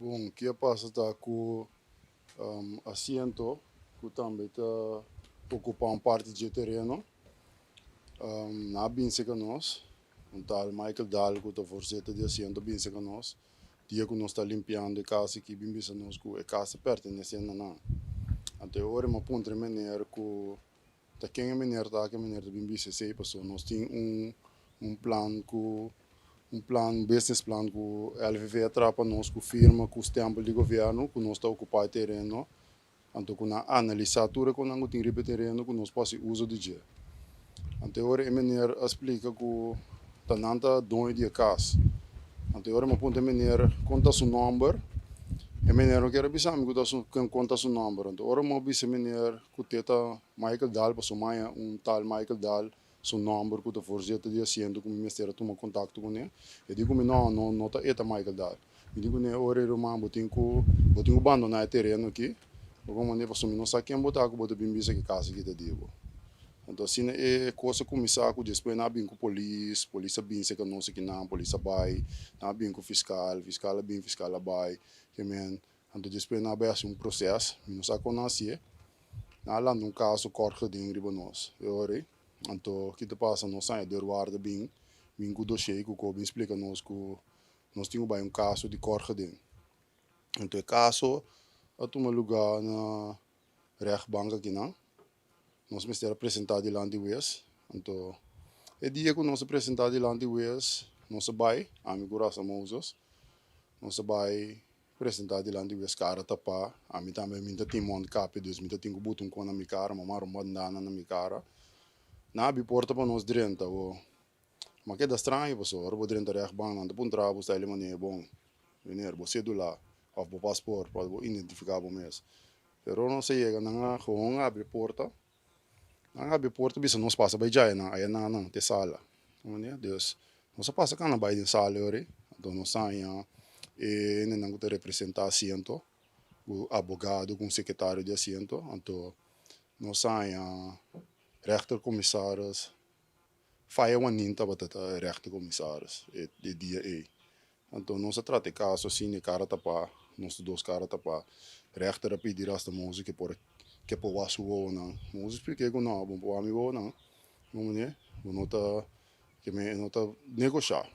Bom, que passa tá com assento, que também tá ocupando parte de terreno. Na bem que nós, tal Michael Dahl que tá forçado de assento bem que nós. Dia que nós está limpando a casa que bem bisa nós que a casa pertenecendo a nós. Até agora uma ponta de maneira que tá quem é maneira tá que maneira bem bisa sei passou nós tem plan que business plan que a LVV atrapa nós com firma com os tempos de governo que nós está ocupando terreno. Então, quando analisar tudo que nós temos de terreno que nós possamos usar de dia. Então, agora é maneira explica que tá nanta dono de casa. Então, agora uma ponta maneira conta seu número. É maneira que era bisam que conta seu número. Então, agora uma bisa maneira que teta Michael Dahl para somar tal Michael Dahl seu número que tá forjeta de assento que o ministério toma contato com ele. Eu digo não tá eta Michael Dahl. Eu digo né agora eu mando botinho abandonar o terreno aqui. Como né para não sabe quem botar que bota bem bisa que casa que tá digo. Então, assim, é coisa começar com depois na bem com polícia bem se que não sei que não, polícia vai, na bem com fiscal bem, fiscal vai, que men, então depois na bem assim processo, não sabe como nascer, na lá num caso corre de riba nós, eu orei, então que te passa nós sai de guarda bem com o dossiê que o bem explica nós que nós temos bem caso de corre de, então o caso a tomar lugar na rechtbank aqui não. Nós vamos apresentar diante de vocês. Então, o dia que nós apresentar diante de vocês, nós vai, amigo Rasa Moses, nós vai apresentar diante de vocês cara tapa, a mim também me tem um cap, Deus me tem um botão com a minha cara, mamar uma bandana na minha cara. Na abi porta para nós drenta, mas que é estranho, pessoal, eu vou drenta reach bang, não depois trabo, está ele mané bom, venir, você cédula, ou o passaporte, para identificar o mês. Pero não se chega, não com abre porta. Ang abi porta bisa nós passa by jay na ayan na te sala. Ano Deus. Nós passa kana by din sala ori. Então nós saia e nenang te representar asiento, o abogado com secretário de asiento. Então nós saia rechter commissaris. Faia uma ninta batata rechter commissaris de dia e. Então nós trata caso assim de cara tapa, nós dois cara tapa. Rechter a pedir as música que por wasu wo na música porque não bom por amigo não não né nota que me nota negociar